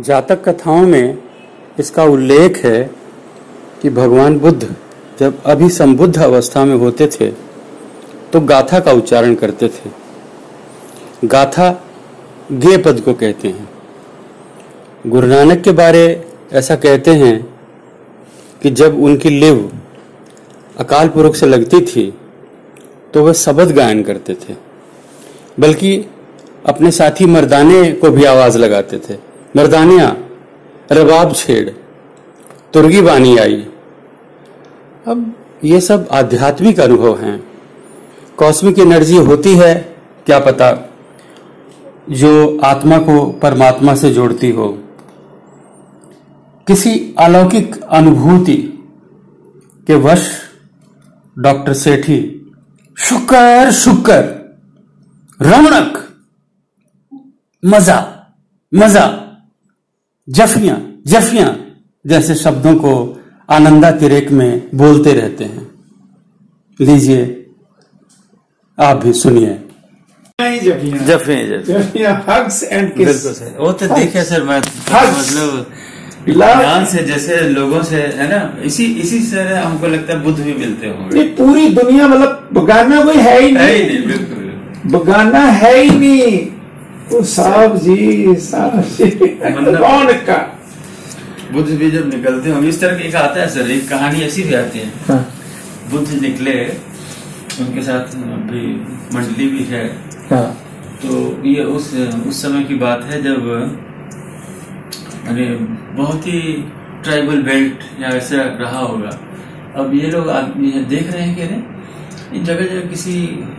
जातक कथाओं में इसका उल्लेख है कि भगवान बुद्ध जब अभी संबुद्ध अवस्था में होते थे तो गाथा का उच्चारण करते थे। गाथा गे पद को कहते हैं। गुरु नानक के बारे ऐसा कहते हैं कि जब उनकी लिव अकाल पुरख से लगती थी तो वह शब्द गायन करते थे, बल्कि अपने साथी मर्दाने को भी आवाज लगाते थे। मर्दानिया रबाब छेड़, तुर्गी बानी आई। अब ये सब आध्यात्मिक अनुभव हैं, कॉस्मिक एनर्जी होती है, क्या पता, जो आत्मा को परमात्मा से जोड़ती हो। किसी अलौकिक अनुभूति के वश डॉक्टर सेठी शुक्र शुक्र रमणक मजा मजा जफियां जफियां जैसे शब्दों को आनंदातिरेक में बोलते रहते हैं। लीजिए आप भी सुनिए। जफियां हग्स एंड किस। वो तो देखे सर, मैं मतलब ध्यान से जैसे लोगों से है ना, इसी से हमको लगता है बुद्ध भी मिलते होंगे। ये पूरी दुनिया मतलब बगाना कोई है ही नहीं, बिल्कुल बगाना है ही नहीं। तो साहब जी मतलब कौन का बुद्ध भी जब निकलते होंगे इस तरह की एक आता है सर, एक कहानी ऐसी भी आती है। हाँ। बुद्ध निकले, उनके साथ भी मंडली भी है। हाँ। तो ये उस समय की बात है जब अरे बहुत ही ट्राइबल बेल्ट या ऐसा रहा होगा। अब ये लोग आदमी देख रहे हैं कि अरे इन जगह जगह किसी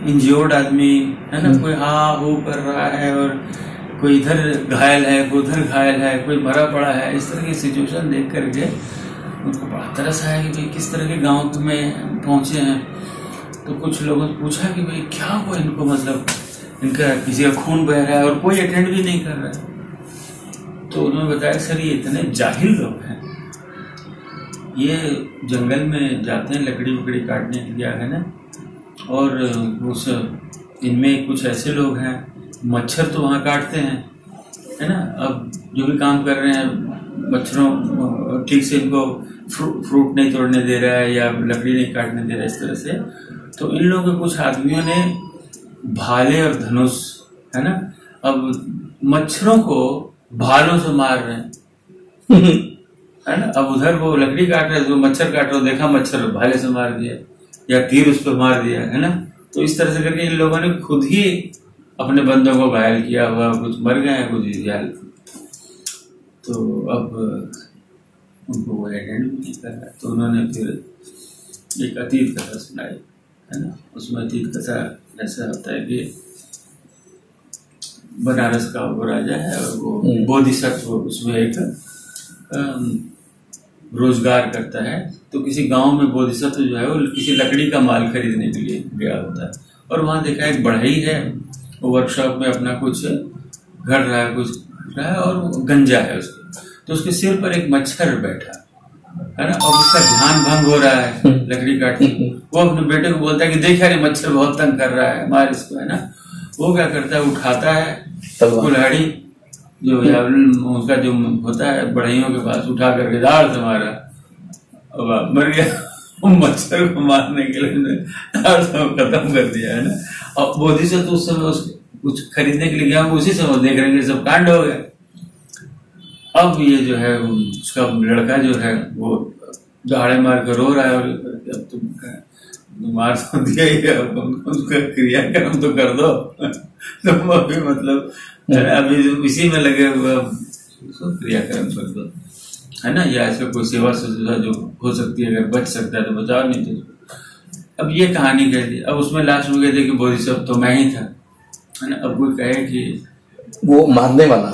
इंज्योर्ड आदमी है ना, कोई हाँ वो कर रहा है और कोई इधर घायल है, कोई उधर घायल है, कोई मरा पड़ा है। इस तरह की सिचुएशन देख करके उनको बड़ा तरस आया कि भाई किस तरह के गांव में पहुंचे हैं। तो कुछ लोगों से पूछा कि भाई क्या हुआ इनको, मतलब इनका किसी का खून बह रहा है और कोई अटेंड भी नहीं कर रहा है। तो उन्होंने बताया सर ये इतने जाहिल लोग हैं, ये जंगल में जाते हैं लकड़ी वकड़ी काटने के लिए है ना, और उस इनमें कुछ ऐसे लोग हैं मच्छर तो वहाँ काटते हैं है ना। अब जो भी काम कर रहे हैं मच्छरों ठीक से इनको फ्रूट नहीं तोड़ने दे रहा है या लकड़ी नहीं काटने दे रहा है इस तरह से। तो इन लोगों के कुछ आदमियों ने भाले और धनुष है ना, अब मच्छरों को भालों से मार रहे हैं है ना। अब उधर वो लकड़ी काट रहे, तो मच्छर काट रहे, देखा मच्छर भाले से मार दिया या तीर उस पर मार दिया है ना। तो इस तरह से करके इन लोगों ने खुद ही अपने बंदों को घायल किया हुआ, कुछ मर गए हैं, कुछ घायल। तो अब उनको वो अटेंड भी नहीं कर रहा। तो उन्होंने फिर एक अतीत कथा सुनाई है ना। उसमें अतीत कथा ऐसा होता है कि बनारस का वो राजा है और वो बोधिसत्व उसमें एक रोजगार करता है। तो किसी गांव में बोधिसत्व जो है वो किसी लकड़ी का माल खरीदने के लिए गया होता है और वहां देखा एक बढ़ई है, वो वर्कशॉप में अपना कुछ घड़ रहा है, कुछ रहा है और गंजा है उसको। तो उसके सिर पर एक मच्छर बैठा है ना, और उसका ध्यान भंग हो रहा है लकड़ी काटने। वो अपने बेटे को बोलता है कि देख यार मच्छर बहुत तंग कर रहा है, मार इसको है ना। वो क्या करता है, उठाता है कुल्हाड़ी जो उसका जो होता है बढ़इयों के पास, उठा करके दाढ़ से मारा और मर गया। मच्छर को मारने के लिए दाढ़ से खत्म कर दिया है ना। और बोधिसत्व उस समय कुछ खरीदने के लिए गया, उसी समय देख रहे हैं सब कांड हो गया। अब ये जो है उसका लड़का जो है वो दहाड़े मार कर रो रहा है और अब तुम मार तो दिया ही है, उसका क्रियाक्रम तो कर दो। तुम अभी मतलब अभी इसी में लगे हुए क्रियाक्रम कर दो है ना, या ऐसा कोई सेवा सुविधा जो हो सकती है, अगर बच सकता है तो बचाओ, नहीं तो। अब ये कहानी कह दी। अब उसमें लास्ट में कहते कि बोधिसत्व तो मैं ही था है ना। अब कोई कहे कि वो मारने वाला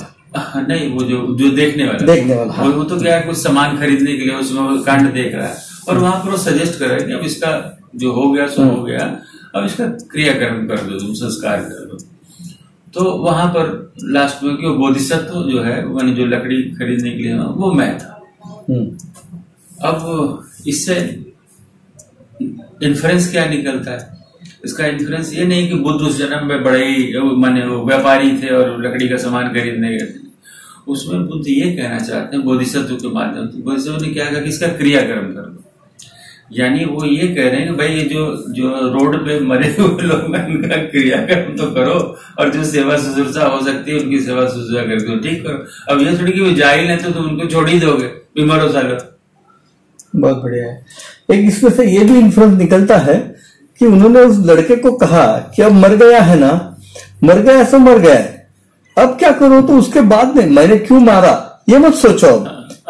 नहीं, वो जो देखने वाला हाँ। वो तो क्या है, कुछ सामान खरीदने के लिए उसमें वो कांड देख रहा है और वहां पर वो सजेस्ट कर रहा है कि अब इसका जो हो गया सो हो गया, अब इसका क्रियाकर्म कर दो, तुम संस्कार कर दो। तो वहां पर लास्ट में कि वो बोधिसत्व जो है मैंने जो लकड़ी खरीदने के लिए वो मैं था। अब इससे इन्फ्रेंस क्या निकलता है, इसका इन्फ्रेंस ये नहीं कि बुद्ध उस जन्म में बड़े ही माने वो व्यापारी थे और लकड़ी का सामान खरीदने गए थे। उसमें बुद्ध ये कहना चाहते हैं बोधिसत्व के माध्यम से। बोधिसत्व ने क्या कहा कि इसका क्रियाकर्म कर दो, यानी वो ये कह रहे हैं कि भाई ये जो रोड पे मरे हुए लोग हैं उनका क्रियाकर्म तो करो, और जो सेवा शुश्रूषा हो सकती है उनकी सेवा शुश्रूषा कर दो, ठीक करो। अब ये थोड़ी कि वो जाहिल है तो उनको छोड़ ही दोगे, बीमार हो सालो। बहुत बढ़िया है। एक इसमें से ये भी इन्फ्लुएंस निकलता है कि उन्होंने उस लड़के को कहा कि अब मर गया है ना, मर गया सो मर गया है, अब क्या करो, तो उसके बाद में मैंने क्यों मारा ये मत सोचो,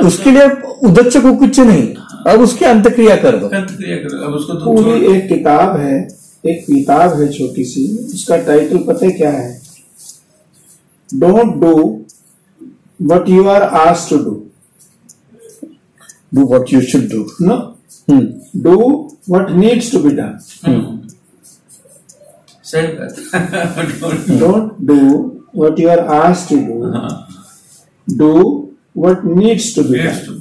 उसके लिए उद्देश्य को कुछ नहीं, अब उसकी अंतक्रिया कर दो। अंतक्रिया करो, अब उसको तो पूरी एक किताब है, एक किताब है छोटी सी, उसका टाइटल पता है क्या है? Don't do what you are asked to do, do what you should do, no do what needs to be done. सही बात। Don't do what you are asked to do, do what needs to be done.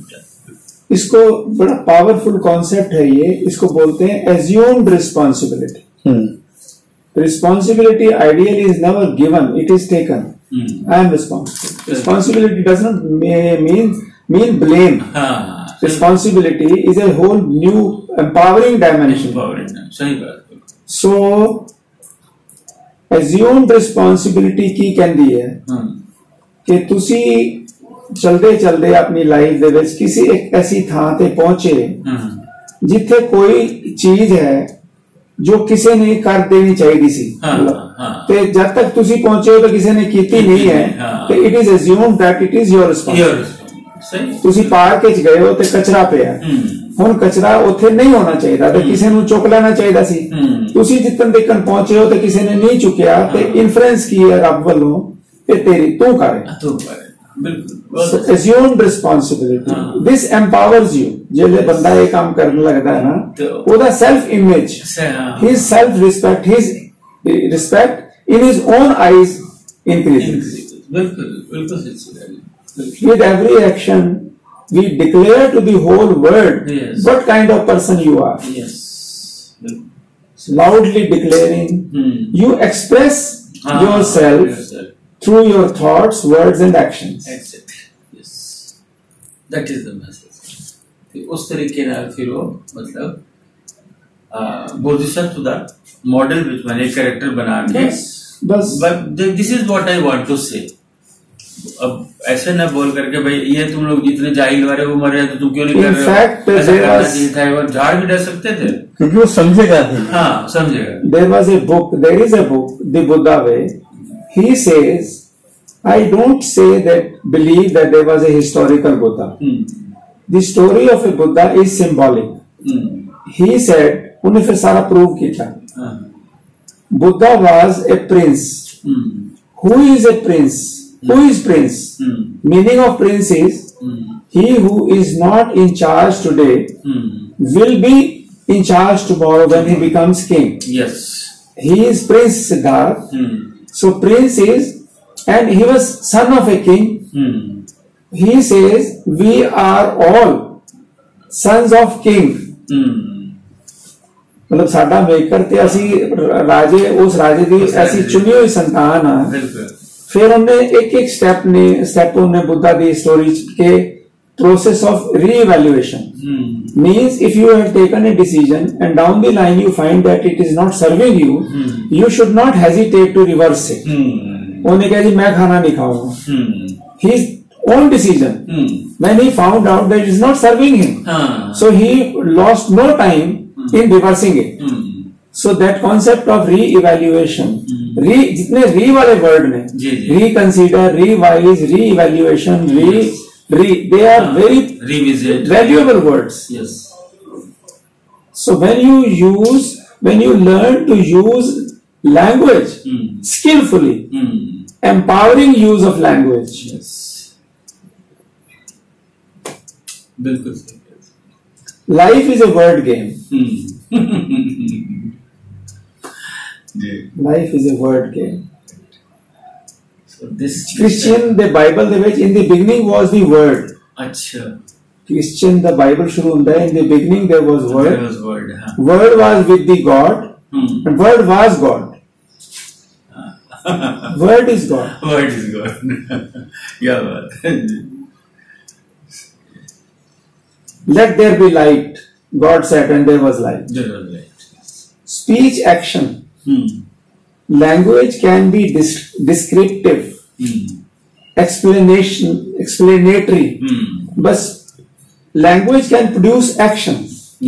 इसको बड़ा powerful concept है ये, इसको बोलते हैं assumed responsibility. Responsibility ideally is never given, it is taken. I am responsible. Responsibility does not mean blame. Responsibility is A whole new empowering dimension. सही बात। सो assumed responsibility की कहती है कि तुसी चलते चलते अपनी लाइफ दे विच किसी एक ऐसी थां ते पहुंचे जिथे कोई चीज है जो किसी ने कर देनी चाहिए सी, ते जब तक तुसी पहुंचे हो तो किसी ने कीती नहीं है, तो it is assumed that it is your responsibility. तुसी पार्क च गए हो ते कचरा पिया, हुण कचरा उत्थे नहीं होना चाहिए तो किसी ने चुक लेना चाहिए सी, तुसी जितन तक पहुंचे हो तो किसी ने नहीं चुकिया, ते इन्फ्लुएंस की है रब वालों ते तेरी तू करे। So, assumed responsibility. This empowers you. जब बंदा ये काम करने लगता है ना, वो self image, his self respect, his respect in his own eyes increases. With every action, we declare to the whole world what kind of person you are. Yes. Loudly declaring, you express yourself through your thoughts, words and actions. Exactly. Yes. That is the message. उस तरीके नाल फिर वो मतलब बोधिसत्व दा model which मैंने character बना के बस this is what I want to say. अब ऐसे ना बोल करके भाई ये तुम लोग इतने जाहिल वाले वो मरे तो तुम क्यों नहीं कर रहे हो, झाड़ भी डर सकते थे क्योंकि वो समझेगा। हाँ समझेगा। There was a book, there is a book, The Buddha Way. He says, I don't say that, believe that there was a historical Buddha. The story of a Buddha is symbolic. He said, उन्हें फिर सारा prove किया। Buddha was a prince. Who is a prince? Who is prince? Meaning of prince is he who is not in charge today will be in charge tomorrow when he becomes king. Yes. He is Prince Siddhartha. So prince is, and he was son of a king. He says we are all sons of king. मतलब साडा maker ते असी राजे उस राजे दी ऐसी चुनी हुई संतान है। फिर हमने एक एक स्टेप उन्हें बुद्धा दी स्टोरी के process of re-evaluation. Means if you have taken a decision and down the line you find that it is not serving you, you should not hesitate to reverse it. उन्होंने कहा जी मैं खाना नहीं खाऊंगा। His own decision. When he found out that it is not serving him, so he lost no time in reversing it. So that concept of re-evaluation, जितने re वाले word ने, reconsider, revise, re-evaluation, they are very revisit valuable words. Yes. So when you learn to use language skillfully, empowering use of language. Yes. बिल्कुल। Life is a word game. Life is a word game. This Christian, the Bible, the which in the beginning was the word. अच्छा। Christian, the Bible शुरू होता है in the beginning there was word. There was word. हाँ. Word was with the God. And word was God. Word is God. Word is God. क्या बात है। Let there be light, God said and there was light. Speech action, language can be descriptive, explanatory, but language can produce action.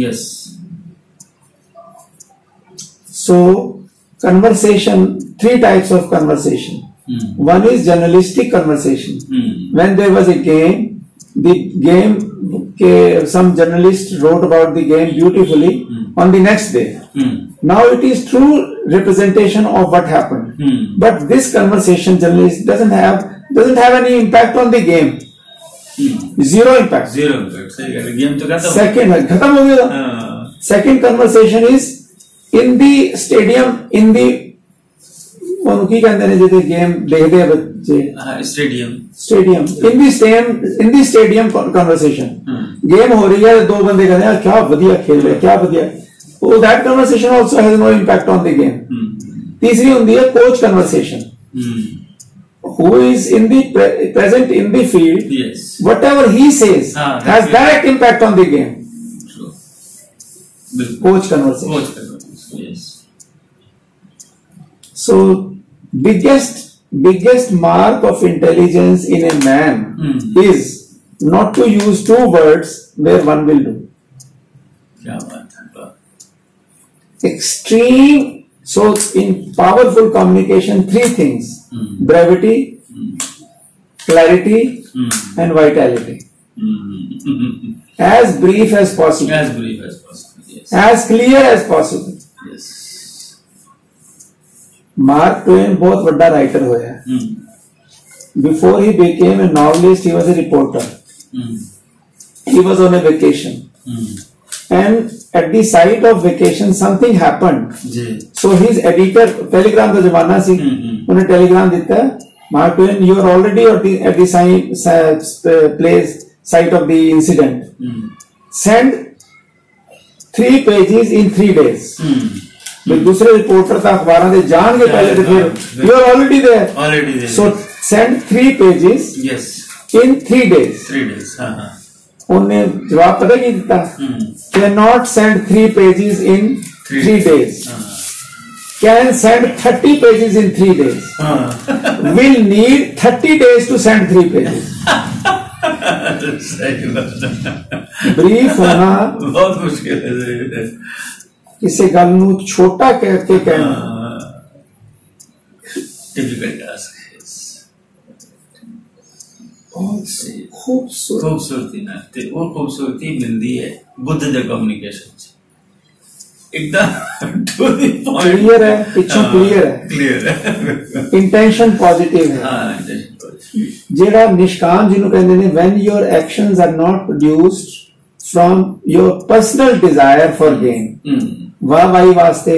Yes. So conversation, three types of conversation. One is journalistic conversation. When there was a game, the game, some journalist wrote about the game beautifully on the next day. Now it is true representation of what happened. But this conversation journalist doesn't have any impact on the game. Zero impact. Zero impact. सही है। Game तो खत्म। Second खत्म हो गया। Second conversation is in the stadium, in the की कहते हैं जिसे गेम देखते हैं बच्चे, stadium in the stadium conversation. Game हो रही है, दो बंदे कहते हैं क्या बढ़िया खेल रहे, क्या बढ़िया। So that conversation also has no impact on the game. तीसरी होती है coach conversation. Who is in the present in the field? Yes. Whatever he says has direct impact on the game. True. Coach conversation. Coach conversation. Yes. So biggest mark of intelligence in a man is not to use two words where one will do. क्या बात है। Extreme. So in powerful communication, three things: brevity, clarity, and vitality. As brief as possible. As brief as possible. Yes. As clear as possible. Yes. Mark Twain बहुत बड़ा writer होया। Before he became a novelist, he was a reporter. He was on a vacation. And at the site of vacation something happened. So his editor, telegram का जमाना सी, उन्हें telegram दिता, Mark Twain, you are already at the site of the incident. Send 3 pages in 3 days. दूसरे reporter था अखबारों से जान के पहले फिर you are already there. So send 3 pages in 3 days. 3 days. उन्हें जवाब पता क्या देता? Cannot send 3 pages in 3 days. Can send 30 pages in 3 days. Will need 30 days to send 3 pages. Brief होना बहुत मुश्किल है। किसी गल नू छोटा करके कहना डिफिकल्ट टास्क है। खूबसूरती ना ते वो खूबसूरती मिलती है बुद्ध दे कम्युनिकेशन एकदम टू द पॉइंट। क्लियर है, पिछों क्लियर है, इंटेंशन पॉजिटिव है। जेड़ा निष्काम जिन्हों कहते हैं when your actions are not produced from your personal desire for gain, वाह वास्ते,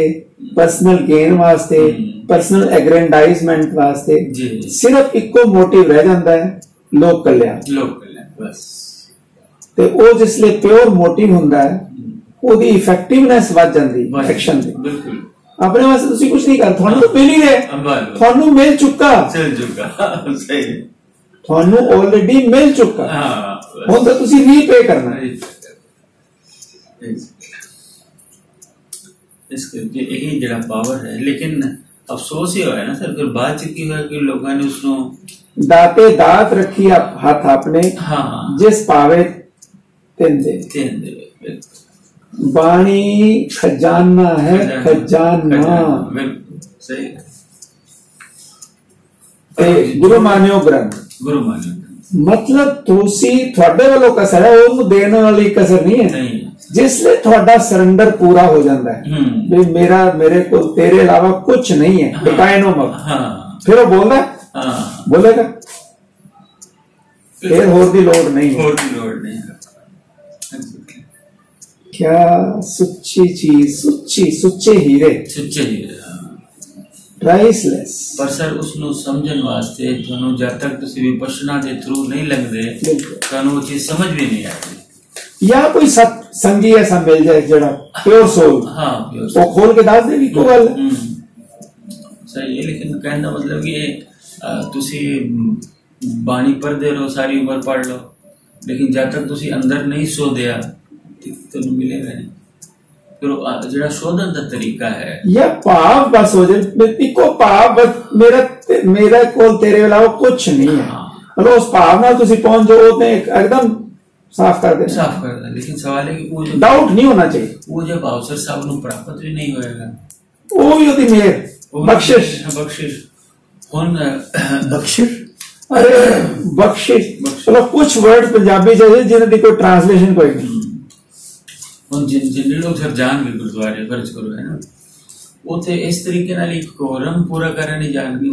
पर्सनल गेन वास्ते, पर्सनल एग्रेंडाइजमेंट वास्ते, सिर्फ इको मोटिव रह जाता है लोक कल्याण बस। ते ओ जिसले प्योर मोटिव हुंदा है ओदी इफेक्टिवनेस वध जांदी एक्शन दी। बिल्कुल अपने वास्ते तुसी कुछ नहीं कर, थानू तो मिल ही रहा, थानू मिल चुका सही, थानू ऑलरेडी मिल चुका, हुण तो तुसी रीपे करना है। इसके यही जरा पावर है। लेकिन अफसोस ही होया ना सर फिर बात की है कि लोगों ने उसनो दाते दात रखी हाथ अपने, जिस पावे तिन दे। बाणी खजाना है, खजाना सही। गुरु मानियो ग्रंथ, गुरु मानियो मतलब तुसी थोड़े वालों कसर है, वो देने वाली कसर नहीं है। जिसले थोड़ा सरेंडर पूरा हो जाता है भी मेरे को तेरे अलावा कुछ नहीं है, बेकायनो मत, फिर वो बोलेगा फिर होर दी लोड नहीं। क्या सच्ची चीज, सुच्चे हीरे प्राइसलेस। पर सर उसनु समझन वास्ते थानू जब तक तुसी विपश्यना दे थ्रू नहीं लगदे थानू वो चीज समझ भी नहीं आती। या कोई संगी ऐसा मिल जाए जड़ा प्योर सोल, वो खोल के दस देगी कोई गल सही है। लेकिन कहने का मतलब कि तुसी बाणी पढ़ते रहो, सारी उम्र पढ़ लो, लेकिन जब तक तुसी अंदर नहीं सो दिया तो मिलेगा नहीं। फिर जो शोधन का तरीका है या भाव बस हो जाए, इको भाव बस मेरा कोल तेरे अलावा कुछ नहीं है। मतलब उस भाव ना तुसी पहुंच जाओ ते एकदम साफ कर दे, साफ कर दे। लेकिन सवाल है कि वो डाउट नहीं होना चाहिए। वो जब अवसर साहब को प्राप्त भी नहीं होएगा, वो भी होती मेहर, बख्शिश, बख्शिश कौन बख्शिश, अरे बख्शिश। चलो कुछ वर्ड पंजाबी चाहिए जिन्हें कोई ट्रांसलेशन कोई नहीं। जिन लोग सर जान के गुरुद्वारे फर्ज करो है ना, उसे इस तरीके नाल एक कोरम पूरा करना नहीं जान भी,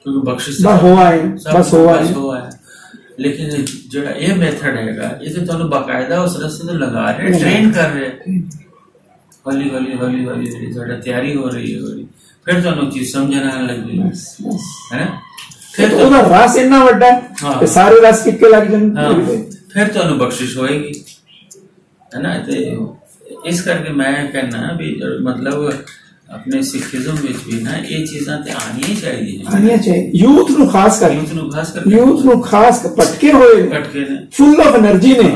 क्योंकि बख्शिश बस हुआ है। लेकिन जो ये मेथड हैगा, ये तो तुहानू बाकायदा उस रस्ते तो लगा रहे, ट्रेन कर रहे, हौली हौली हौली हौली हौली थोड़ा तैयारी हो रही है, फिर तुहानू चीज समझना लग गई है ना। फिर तो ਉਹਦਾ रस इतना ਵੱਡਾ है कि सारे रस कितने लग जाएंगे, फिर तुहानू बख्शिश होएगी, है ना। तो इस करके मैं कहना भी मतलब अपने सिखिज्म ਵਿੱਚ भी ना ये चीज़ां ते आनियां चाहिए, यूथ ਨੂੰ ਖਾਸ ਕਰ ਪਟਕੇ ਹੋਏ ਨੇ, ਫੁੱਲ ਆਫ એનર્ਜੀ ਨੇ,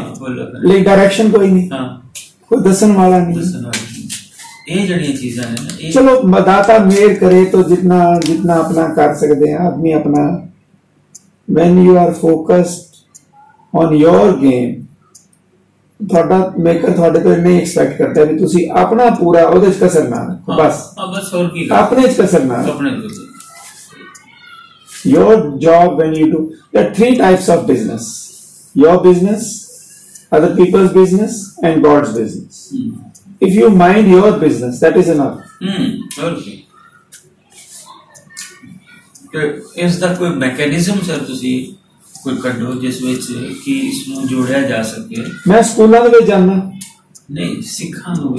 ਲੇਕਿਨ डायरेक्शन कोई नहीं, कोई दसन वाला नहीं। ये जड़ियां चीज़ां ने ना, चलो दाता मेहर करे तो जितना जितना अपना कर सकते हैं आदमी अपना। when you are focused on your game, ਤੁਹਾਡਾ ਮੇਕਰ ਤੁਹਾਡੇ ਤੋਂ ਨਹੀਂ ਐਕਸਪੈਕਟ ਕਰਦਾ ਵੀ ਤੁਸੀਂ ਆਪਣਾ ਪੂਰਾ ਉਹਦੇ ਚ ਕਸਰ ਨਾ ਰੱਖੋ, ਬਸ ਹੋਰ ਕੀ ਆਪਣੇ ਚ ਕਸਰ ਨਾ ਆਪਣੇ your job when you do, there are 3 types of business: your business, other people's business, and God's business. If you mind your business, that is enough. Okay. ਇਸ ਦਾ ਕੋਈ ਮੈਕੈਨਿਜ਼ਮ ਸਰ ਤੁਸੀਂ ਕੋਈ ਕੱਢੋ ਜਿਸ ਵਿੱਚ ਕਿ ਇਸ ਨੂੰ ਜੋੜਿਆ ਜਾ ਸਕੇ? ਮੈਂ ਸਕੂਲਾਂ ਦੇ ਵਿੱਚ ਜਾਣਾ ਨਹੀਂ,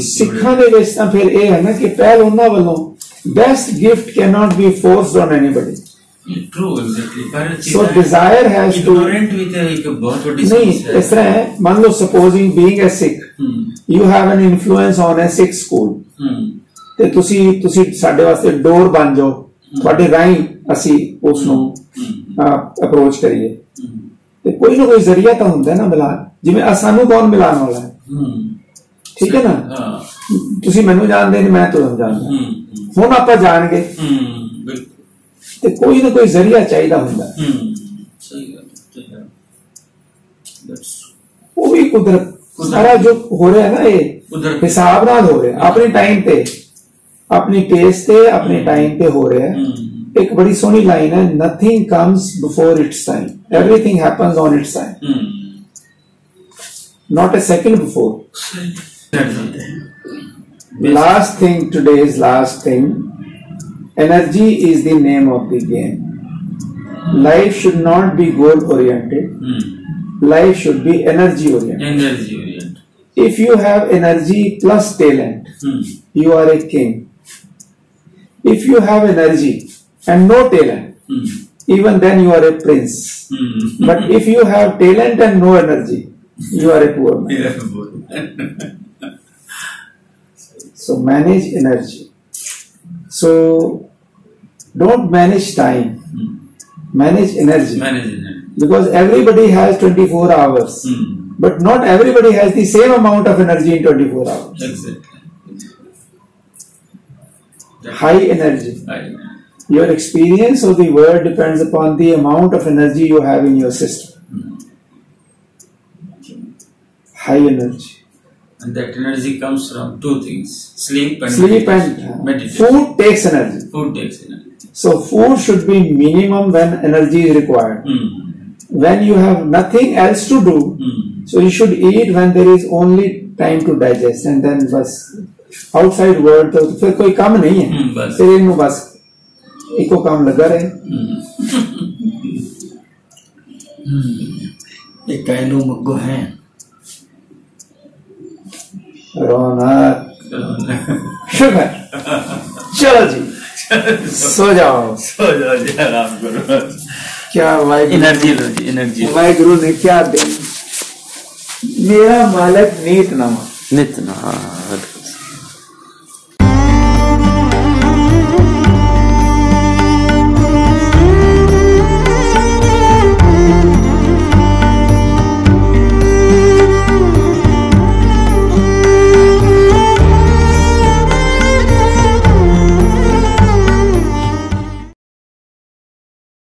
ਸਿੱਖਾਂ ਦੇ ਵਿੱਚ ਤਾਂ ਫਿਰ ਇਹ ਹੈ ਨਾ ਕਿ ਪਹਿਲ ਉਹਨਾਂ ਵੱਲੋਂ best gift cannot be forced on anybody. True, exactly. So desire has to ignorant with एक बहुत बड़ी नहीं, इस तरह है, मान लो supposing being a Sikh, you have an influence on a Sikh school, ਤੇ ਤੁਸੀਂ ਸਾਡੇ ਵਾਸਤੇ ਡੋਰ ਬਣ ਜਾਓ, ਤੁਹਾਡੇ ਰਾਹੀਂ ਅਸੀਂ ਉਸ ਨੂੰ ਅਪਰੋਚ ਕਰੀਏ। ਤੇ ਕੋਈ ਨਾ ਕੋਈ ਜ਼ਰੀਆ ਤਾਂ ਹੁੰਦਾ ਨਾ ਮਿਲਾਨ, ਜਿਵੇਂ ਸਾਨੂੰ ਕੌਣ ਮਿਲਾਨ ਵਾਲਾ ਹੈ, ਠੀਕ ਹੈ ਨਾ। ਤੁਸੀਂ ਮੈਨੂੰ ਜਾਣਦੇ ਨਹੀਂ, ਮੈਂ ਤੁਹਾਨੂੰ ਜਾਣਦਾ, ਹੁਣ ਆਪਾਂ ਜਾਣਗੇ ਤੇ ਕੋਈ ਨਾ ਕੋਈ ਜ਼ਰੀਆ ਚਾਹੀਦਾ ਹੁੰਦਾ। ਉਹ ਵੀ ਕੁਦਰਤ, ਸਾਰਾ ਜੋ ਹੋ ਰਿਹਾ ਨਾ ਇਹ ਹਿਸਾਬ ਨਾਲ ਹੋ ਰਿਹਾ, ਆਪਣੇ ਟਾਈਮ ਤੇ, ਆਪਣੀ ਪੇਸ ਤੇ, ਆਪਣੇ ਟਾਈਮ ਤੇ ਹੋ ਰਿਹਾ। एक बड़ी सोनी लाइन है, nothing comes before its time, everything happens on its time, not a second before. Last thing, today's last thing, energy is the name of the game. Life should not be goal oriented, life should be energy oriented. If you have energy plus talent, you are a king. If you have energy and no talent, even then you are a prince. But if you have talent and no energy, you are a poor man. So manage energy. So don't manage time, manage energy. Because everybody has 24 hours, but not everybody has the same amount of energy in 24 hours. Exactly. High energy. Your experience of the world depends upon the amount of energy you have in your system. High energy. And that energy comes from 2 things: sleep and meditation. Food takes energy. So food should be minimum when energy is required. When you have nothing else to do, so you should eat when there is only time to digest, and then bas outside world तो फिर कोई काम नहीं है, फिर इनको बस एको काम लगा रहे। ये कैलू मग्गो है रौनक शुक्र। चलो जी सो जाओ जी, आराम करो। क्या एनर्जी वाहिगुरु ने क्या दे, मेरा मालिक नीत नामा।